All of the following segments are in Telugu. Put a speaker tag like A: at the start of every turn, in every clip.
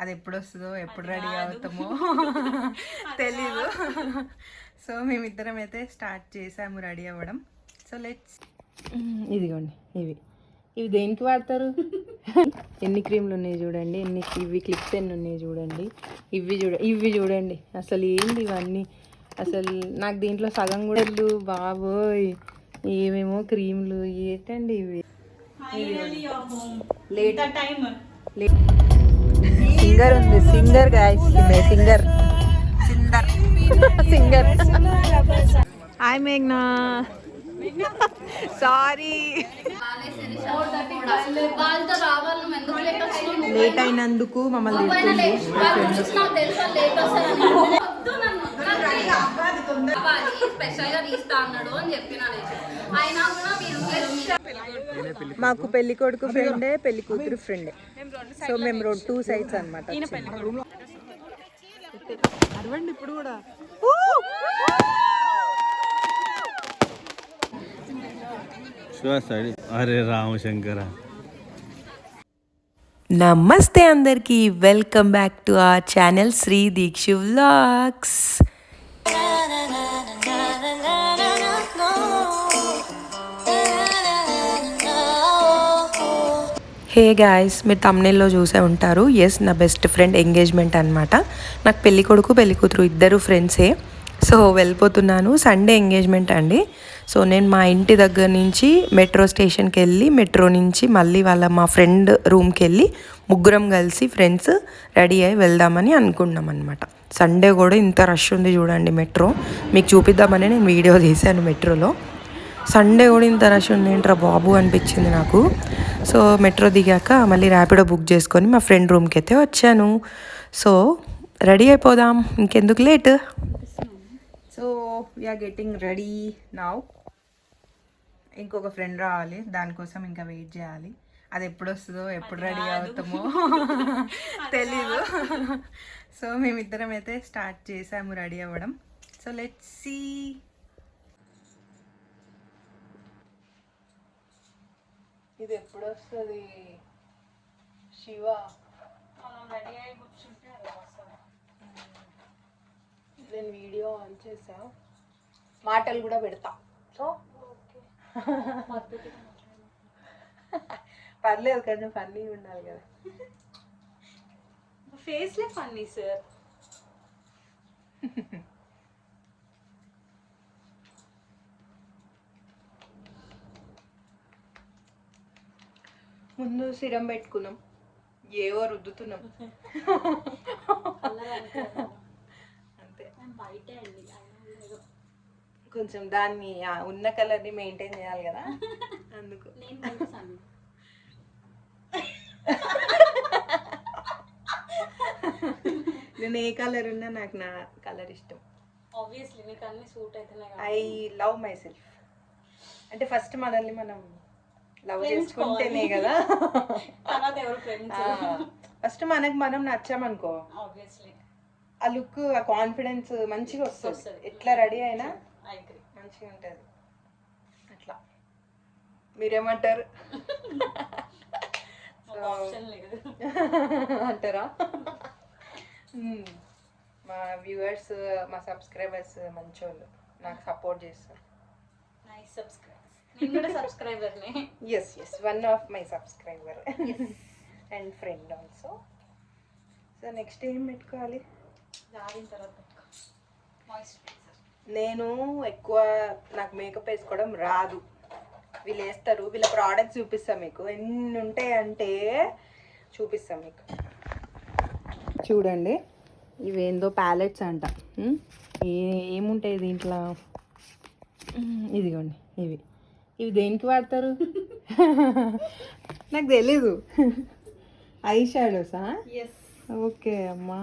A: అది ఎప్పుడు వస్తుందో ఎప్పుడు రెడీ అవుతామో తెలీదు. సో మేమిద్దరం అయితే స్టార్ట్ చేసాము రెడీ అవ్వడం. So let's. ఇదిగోండి ఇవి దేనికి వాడతారు? ఎన్ని క్రీమ్లు ఉన్నాయి చూడండి, ఇవి క్లిప్స్ ఎన్ని ఉన్నాయి చూడండి, ఇవి చూడండి. అసలు ఏంది ఇవన్నీ? అసలు నాకు దీంట్లో సగం కూడా బాబోయ్, ఏమేమో క్రీమ్లు ఏంటండి ఇవి. సింగర్ ఉంది, singer guys, singer singer. Hi మేఘ్నా, సారీ లేట్ అయినందుకు మమ్మల్ని మాకు పెళ్లి కొడుకు ఫ్రెండే, పెళ్లి కూతురు ఫ్రెండే. సో మేము 2 సైడ్స్ అనమాట. అరవండి ఇప్పుడు కూడా.
B: అరే రామశంకర.
C: నమస్తే అందరికీ, welcome back to our channel Shri Dikshu vlogs. Hey guys, మీరు తమ్నెల్లో చూసే ఉంటారు. ఎస్, నా బెస్ట్ ఫ్రెండ్ ఎంగేజ్మెంట్ అనమాట. నాకు పెళ్లి కొడుకు పెళ్లి కూతురు ఇద్దరు ఫ్రెండ్సే. సో వెళ్ళిపోతున్నాను, సండే ఎంగేజ్మెంట్ అండి. సో నేను మా ఇంటి దగ్గర నుంచి మెట్రో స్టేషన్కి వెళ్ళి, మెట్రో నుంచి మళ్ళీ మా ఫ్రెండ్ రూమ్కి వెళ్ళి ముగ్గురం కలిసి ఫ్రెండ్స్ రెడీ అయ్యి వెళ్దామని అనుకున్నాం అనమాట. సండే కూడా ఇంత రష్ ఉంది చూడండి మెట్రో. మీకు చూపిద్దామని నేను వీడియో తీశాను మెట్రోలో. సండే కూడా ఇంత రష్ ఉంది ఏంట్రా బాబు అనిపించింది నాకు. సో మెట్రో దిగాక మళ్ళీ ర్యాపిడో బుక్ చేసుకొని మా ఫ్రెండ్ రూమ్కి అయితే వచ్చాను. సో రెడీ అయిపోదాం, ఇంకెందుకు late.
A: So we are getting ready now. ఇంకొక ఫ్రెండ్ రావాలి, దానికోసం ఇంకా వెయిట్ చేయాలి. అది ఎప్పుడు వస్తుందో ఎప్పుడు రెడీ అవుతామో తెలీదు. సో మేమిద్దరం అయితే స్టార్ట్ చేసాము రెడీ అవ్వడం. So let's see. ఇది ఎప్పుడు వస్తుంది శివ? నేను వీడియో ఆన్ చేసా, మాటలు కూడా పెడతా. సో పర్లేదు, కొంచెం ఫన్నీ ఉండాలి కదా.
D: ఫేస్లే ఫన్నీ సార్.
A: ముందు సిరం పెట్టుకున్నాం, ఏవో రుద్దుతున్నాం అంతే. కొంచెం దాన్ని ఉన్న కలర్ని మెయింటైన్ చేయాలి కదా, అందుకు. నేను ఏ కలర్ ఉన్నా నాకు నా కలర్ ఇష్టం.
D: ఆబ్వియస్లీ నీకు అన్ని సూట్ అవుతున్నాయి.
A: I love my self. అంటే ఫస్ట్ మనల్ని మనం లవ్ చేసుకుంటేనే కదా. ఫస్ట్ మనకు మనం నచ్చామనుకో, ఆ లుక్, ఆ కాన్ఫిడెన్స్ మంచిగా వస్తుంది. ఎట్లా రెడీ అయినా మంచిగా ఉంటుంది. అట్లా మీరేమంటారు? అంటారా? మా వ్యూవర్స్, మా సబ్స్క్రైబర్స్ మంచోళ్ళు, నాకు సపోర్ట్ చేస్తారు. Yes yes, one of my subscriber and friend also. So next ఏం పెట్టుకోవాలి? నేను ఎక్కువ, నాకు మేకప్ వేసుకోవడం రాదు. వీళ్ళు వేస్తారు, వీళ్ళ ప్రోడక్ట్స్ చూపిస్తాను మీకు. ఎన్ని ఉంటాయంటే చూపిస్తాం మీకు. చూడండి, ఇవేందో ప్యాలెట్స్ అంట. ఏముంటాయి దీంట్లో? ఇదిగోండి, ఇవి దేనికి వాడతారు? నాకు తెలీదు. ఐ షాడోసా? ఓకే అమ్మా,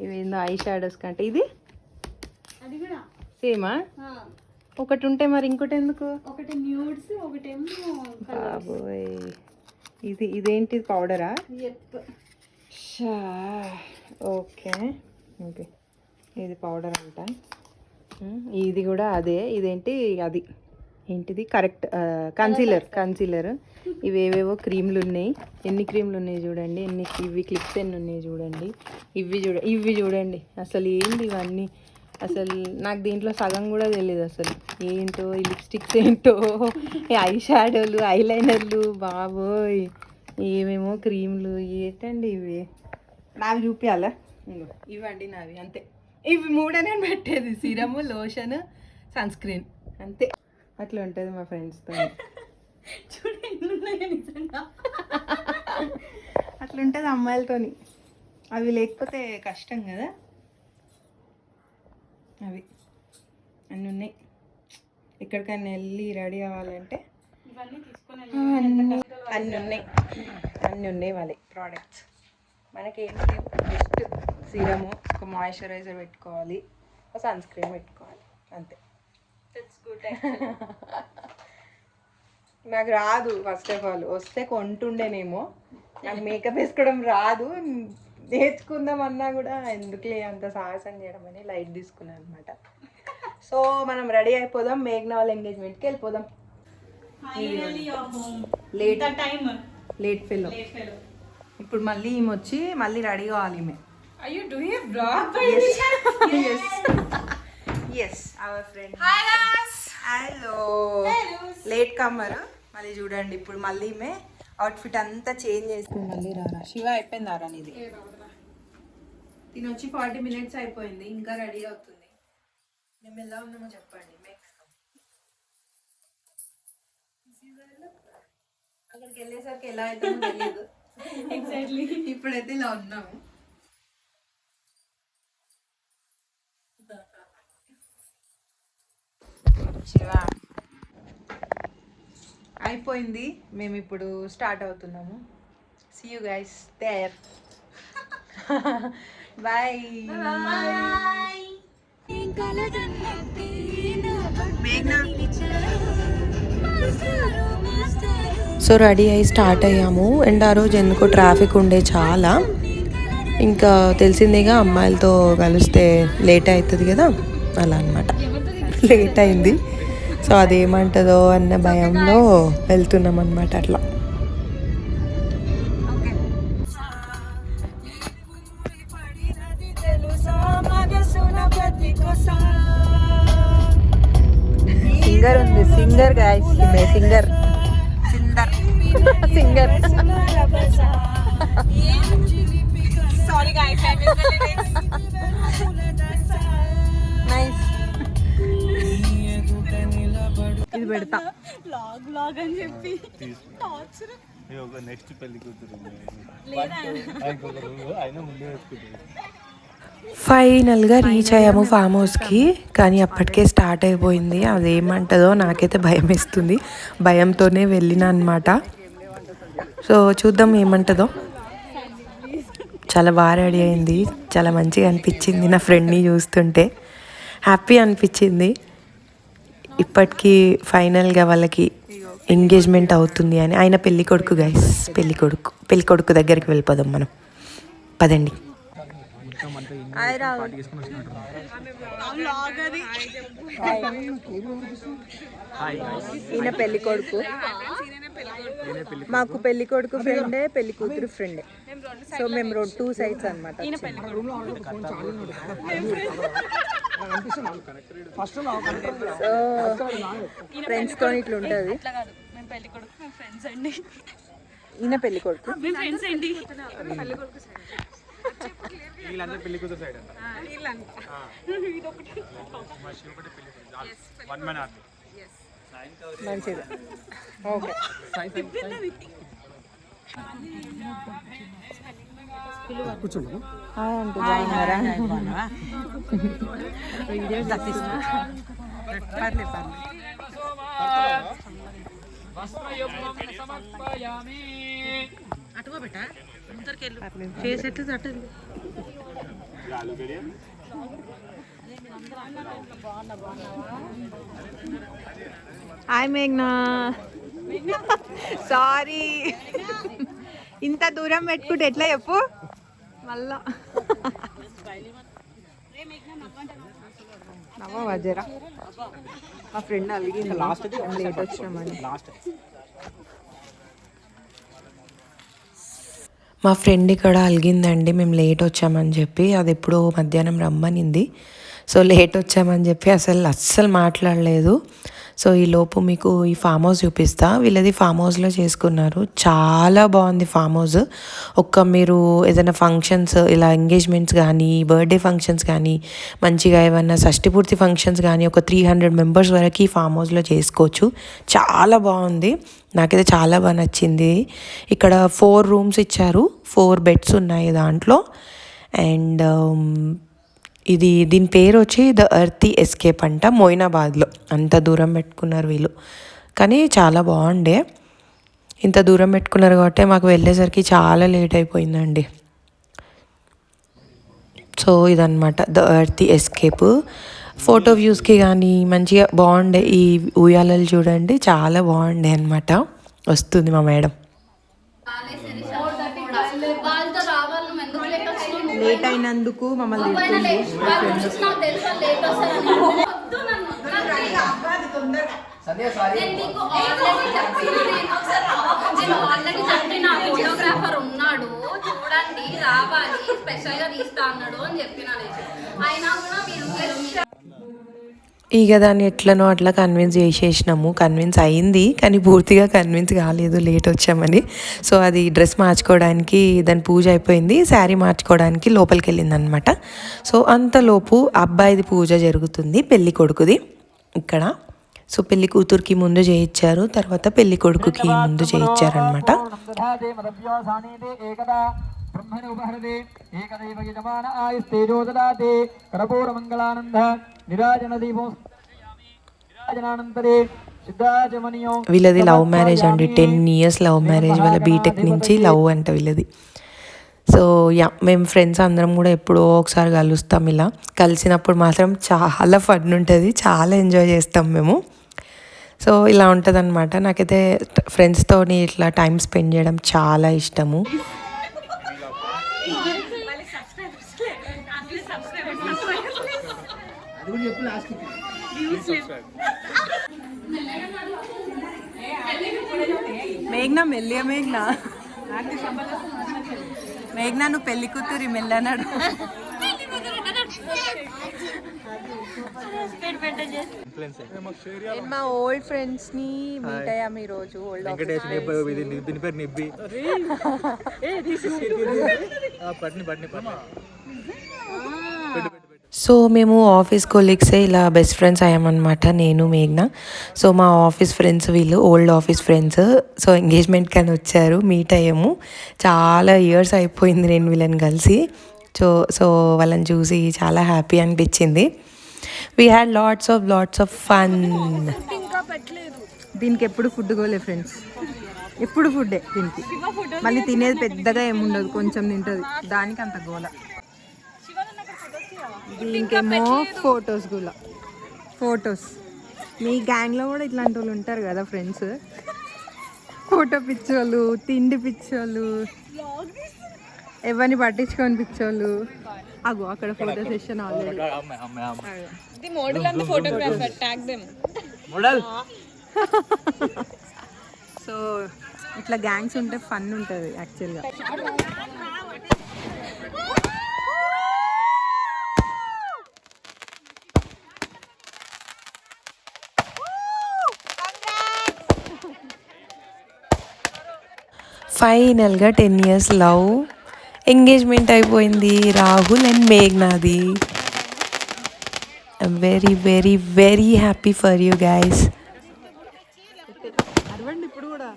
A: ఇవేందో ఐ షాడోస్ కంటే. ఇది సేమా? ఒకటి ఉంటే మరి ఇంకోటి ఎందుకు?
D: ఒకటి న్యూడ్స్, ఒకటేమో
A: బాబోయ్. ఇదేంటి పౌడరా? ఓకే ఓకే, ఇది పౌడర్ అంట. ఇది కూడా అదే. ఇదేంటి? అది ఏంటిది కరెక్ట్ కన్సీలర్ ఇవేవేవో క్రీమ్లు ఉన్నాయి. ఎన్ని క్రీమ్లు ఉన్నాయి చూడండి, ఇవి క్లిప్స్ ఎన్ని ఉన్నాయి చూడండి, ఇవి చూడండి. అసలు ఏంటి ఇవన్నీ, అసలు నాకు దీంట్లో సగం కూడా తెలియదు అసలు ఏంటో. ఈ లిప్స్టిక్స్ ఏంటో, ఈ ఐ షాడోలు, ఐలైనర్లు, బాబోయ్ ఏమేమో క్రీమ్లు ఏంటండి ఇవి. నావి చూపించాలా, ఇవ్వండి నావి అంతే. ఇవి మూడే నేను పెట్టేది, సిరము, లోషన్, సన్ స్క్రీన్ అంతే. అట్లా ఉంటుంది మా ఫ్రెండ్స్తో. అట్లా ఉంటుంది అమ్మాయిలతోని. అవి లేకపోతే కష్టం కదా. అవి అన్నీ ఉన్నాయి. ఎక్కడికైనా వెళ్ళి రెడీ అవ్వాలంటే అన్నీ ఉన్నాయి వాళ్ళ ప్రోడక్ట్స్. మనకి ఏం లేవు, జస్ట్ సీరము, ఒక మాయిశ్చరైజర్ పెట్టుకోవాలి, ఒక సన్ స్క్రీన్ పెట్టుకోవాలి అంతే. నాకు రాదు ఫస్ట్ ఆఫ్ ఆల్. వస్తే కొంటుండేనేమో. నాకు మేకప్ వేసుకోవడం రాదు. నేర్చుకుందాం అన్నా కూడా ఎందుకులే అంత సాహసం చేయడం అని లైట్ తీసుకున్నాను అనమాట. సో మనం రెడీ అయిపోదాం, మేఘ్నా వాళ్ళ ఎంగేజ్మెంట్కి వెళ్ళిపోదాం. Late fellow. ఇప్పుడు మళ్ళీ ఈమె వచ్చి మళ్ళీ రెడీ కావాలి. ఈమె is our friend. Hello latecomer. మళ్ళీ చూడండి ఇప్పుడు మళ్ళీ ఈమె అవుట్ఫిట్ అంతా చేంజ్ చేసుకుని మళ్ళీ రారా. శివ అయిపోయింది రా నీది. దీని వచ్చి 40 minutes అయిపోయింది, ఇంకా రెడీ అవుతుంది. మేము ఎలా ఉన్నామో చెప్పండి. అక్కడికి వెళ్ళేసరికి ఎలా అవుతుందో తెలియదు. ఎగ్జాక్ట్లీ ఇప్పుడైతే ఇలా ఉన్నాము. శివ అయిపోయింది, మేము ఇప్పుడు స్టార్ట్ అవుతున్నాము. See you guys there. Bye.
C: So ready అయ్యి స్టార్ట్ అయ్యాము. అండ్ ఆ రోజు ఎందుకో ట్రాఫిక్ ఉండే చాలా. ఇంకా తెలిసిందేగా అమ్మాయిలతో కలిస్తే లేట్ అవుతుంది కదా, అలా అనమాట. లేట్ అయింది. సో అదేమంటుందో అన్న భయంలో వెళ్తున్నాం అనమాట. అట్లా
A: సింగర్ ఉంది, singer guys, singer singer. Sorry guys, I miss the lyrics. Nice. ఇది పెడతా
D: బ్లాగ్ అని చెప్పి టార్చర్.
B: నెక్స్ట్ పెళ్లి కూతురు
C: ఫైనల్గా రీచ్ అయ్యాము ఫామ్ హౌస్కి. కానీ అప్పటికే స్టార్ట్ అయిపోయింది. అదేమంటుందో నాకైతే భయం వేస్తుంది. భయంతోనే వెళ్ళిన అనమాట. సో చూద్దాం ఏమంటుందో. చాలా బాగా రెడీ అయింది, చాలా మంచిగా అనిపించింది. నా ఫ్రెండ్ని చూస్తుంటే హ్యాపీ అనిపించింది. ఇప్పటికీ ఫైనల్గా వాళ్ళకి ఎంగేజ్మెంట్ అవుతుంది అని. ఆయన పెళ్ళి కొడుకు గైస్, పెళ్ళి కొడుకు దగ్గరికి వెళ్ళిపోదాం మనం. పదండి.
A: ఈయన పెళ్లి కొడుకు, మాకు పెళ్లి కొడుకు ఫ్రెండే, పెళ్లి కూతురు ఫ్రెండే. సో మేము 2 sides అనమాట. సో ఫ్రెండ్స్ తో ఇట్లా ఉంటుంది. ఈయన పెళ్లి కొడుకు, మంచిది. ఓకే హాయ్ మేఘ్నా. సారీ, ఇంత దూరం పెట్టుకుంటే ఎట్లా చెప్పు మళ్ళా. నవ్వవా జరా మా ఫ్రెండ్ అలిగింది లేట్ వచ్చినామని.
C: మా ఫ్రెండ్ ఇక్కడ అలిగిందండి మేము లేట్ వచ్చామని చెప్పి. అది ఎప్పుడో మధ్యాహ్నం రమ్మనింది. సో లేట్ వచ్చామని చెప్పి అస్సలు మాట్లాడలేదు. సో ఈ లోపు మీకు ఈ ఫామ్ హౌస్ చూపిస్తా. వీళ్ళది ఫామ్ హౌస్లో చేసుకున్నారు. చాలా బాగుంది ఫామ్ హౌస్. మీరు ఏదైనా ఫంక్షన్స్ ఇలా ఎంగేజ్మెంట్స్ కానీ బర్త్డే ఫంక్షన్స్ కానీ మంచిగా ఏమన్నా షష్టిపూర్తి ఫంక్షన్స్ కానీ ఒక 300 మెంబర్స్ వరకు ఈ ఫామ్ హౌస్లో చేసుకోవచ్చు. చాలా బాగుంది. నాకైతే చాలా బాగా నచ్చింది. ఇక్కడ 4 రూమ్స్ ఇచ్చారు. 4 బెడ్స్ ఉన్నాయి దాంట్లో. అండ్ దీని పేరు వచ్చి ద ఎర్తీ ఎస్కేప్ అంట. మొయినాబాద్లో అంత దూరం పెట్టుకున్నారు వీళ్ళు, కానీ చాలా బాగుండే. ఇంత దూరం పెట్టుకున్నారు కాబట్టి మాకు వెళ్ళేసరికి చాలా లేట్ అయిపోయిందండి. సో ఇదన్నమాట ద ఎర్తీ ఎస్కేప్. ఫోటో వ్యూస్కి కానీ మంచిగా బాగుండే. ఈ ఉయ్యాలలు చూడండి చాలా బాగుండే అనమాట. వస్తుంది మా మేడం.
A: లేట్ అయినందుకు మమ్మల్ని
E: ఫోటోగ్రాఫర్ ఉన్నాడు చూడండి రావాలి స్పెషల్ గా తీస్తా అన్నాడు అని చెప్పిన. అయినా కూడా మీరు
C: ఇక దాన్ని ఎట్లనో అట్లా కన్విన్స్ చేసేసినాము. కన్విన్స్ అయింది కానీ పూర్తిగా కన్విన్స్ కాలేదు లేట్ వచ్చామని. సో అది డ్రెస్ మార్చుకోవడానికి దాని పూజ అయిపోయింది. శారీ మార్చుకోవడానికి లోపలికి వెళ్ళింది అనమాట. సో అంతలోపు అబ్బాయిది పూజ జరుగుతుంది, పెళ్ళి కొడుకుది ఇక్కడ. సో పెళ్లి కూతురికి ముందు చేయించారు, తర్వాత పెళ్లి కొడుకుకి ముందు చేయించారనమాట. వీళ్ళది లవ్ మ్యారేజ్ అండి. 10 years లవ్ మ్యారేజ్. వాళ్ళ బీటెక్ నుంచి లవ్ అంట వీళ్ళది. సో మేము ఫ్రెండ్స్ అందరం కూడా ఎప్పుడో ఒకసారి కలుస్తాం. ఇలా కలిసినప్పుడు మాత్రం చాలా ఫన్ ఉంటుంది, చాలా ఎంజాయ్ చేస్తాం మేము. సో ఇలా ఉంటుంది అనమాట. నాకైతే ఫ్రెండ్స్తో ఇట్లా టైం స్పెండ్ చేయడం చాలా ఇష్టము.
A: మేఘ్నా మెల్లియ మేఘ్నా మేఘ్నా నువ్వు పెళ్లి కూతురి మెల్లన్నాడు. మా ఓల్డ్ ఫ్రెండ్స్ ని మీట్ అయ్యాం ఈ రోజు.
C: సో మేము ఆఫీస్ కొలీగ్సే ఇలా బెస్ట్ ఫ్రెండ్స్ అయ్యామన్నమాట, నేను మేఘ్నా. సో మా ఆఫీస్ ఫ్రెండ్స్ వీళ్ళు old office friends. So engagement కానీ వచ్చారు, మీట్ అయ్యాము. చాలా ఇయర్స్ అయిపోయింది నేను వీళ్ళని కలిసి. సో వాళ్ళని చూసి చాలా హ్యాపీ అనిపించింది. We had lots of fun.
A: దీనికి ఎప్పుడు ఫుడ్ కోలే ఫ్రెండ్స్, ఎప్పుడు ఫుడ్డే దీనికి. మళ్ళీ తినేది పెద్దగా ఏముండదు, కొంచెం తింటుంది. దానికి అంత గోల. దీనికేమో ఫొటోస్. మీ గ్యాంగ్లో కూడా ఇట్లాంటి వాళ్ళు ఉంటారు కదా ఫ్రెండ్స్, ఫోటో పిచ్చోళ్ళు, తిండి పిచ్చోళ్ళు, ఎవరిని పట్టించుకొని పిచ్చోళ్ళు. అగో అక్కడ ఫోటో సెషన్ ఆల్రెడీ. సో ఇట్లా గ్యాంగ్స్ ఉంటే ఫన్ ఉంటుంది యాక్చువల్గా.
C: ఫైనల్గా 10 years లవ్ ఎంగేజ్మెంట్ అయిపోయింది రాహుల్ అండ్ మేఘ్నాది. I'm very very very happy for you guys.
A: ఇప్పుడు కూడా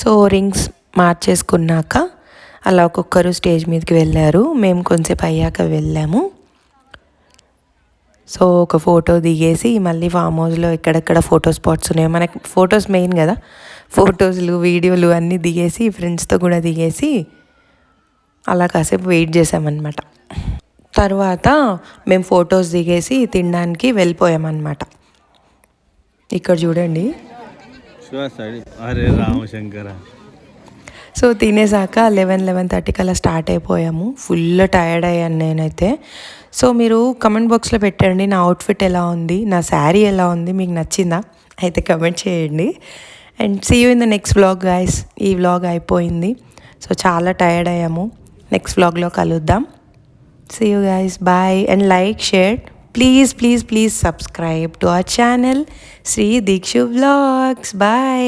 C: సో రింగ్స్ మార్చేసుకున్నాక అలా ఒక్కొక్కరు స్టేజ్ మీదకి వెళ్ళారు. మేము కొంచెంసేపు అయ్యాక వెళ్ళాము. సో ఒక ఫోటో దిగేసి మళ్ళీ ఫామ్ హౌస్లో ఎక్కడెక్కడ ఫోటో స్పాట్స్ ఉన్నాయో, మనకి ఫొటోస్ మెయిన్ కదా, ఫొటోస్లు వీడియోలు అన్నీ దిగేసి ఫ్రెండ్స్తో కూడా దిగేసి అలా కాసేపు వెయిట్ చేసామన్నమాట. తర్వాత మేము ఫొటోస్ దిగేసి తినడానికి వెళ్ళిపోయామన్నమాట. ఇక్కడ చూడండి.
B: అరే రామశంకర.
C: సో తినేసాక 11:30 కల్లా స్టార్ట్ అయిపోయాము. ఫుల్ టైర్డ్ అయ్యాను నేనైతే. సో మీరు కమెంట్ బాక్స్లో పెట్టండి నా అవుట్ఫిట్ ఎలా ఉంది, నా శారీ ఎలా ఉంది, మీకు నచ్చిందా అయితే కమెంట్ చేయండి. And see you in the next vlog guys. ఈ వ్లాగ్ అయిపోయింది. సో చాలా టైర్డ్ అయ్యాము. నెక్స్ట్ వ్లాగ్లో కలుద్దాం. See you guys, bye. And like, share, please subscribe to our channel Sri Dikshu Vlogs. Bye.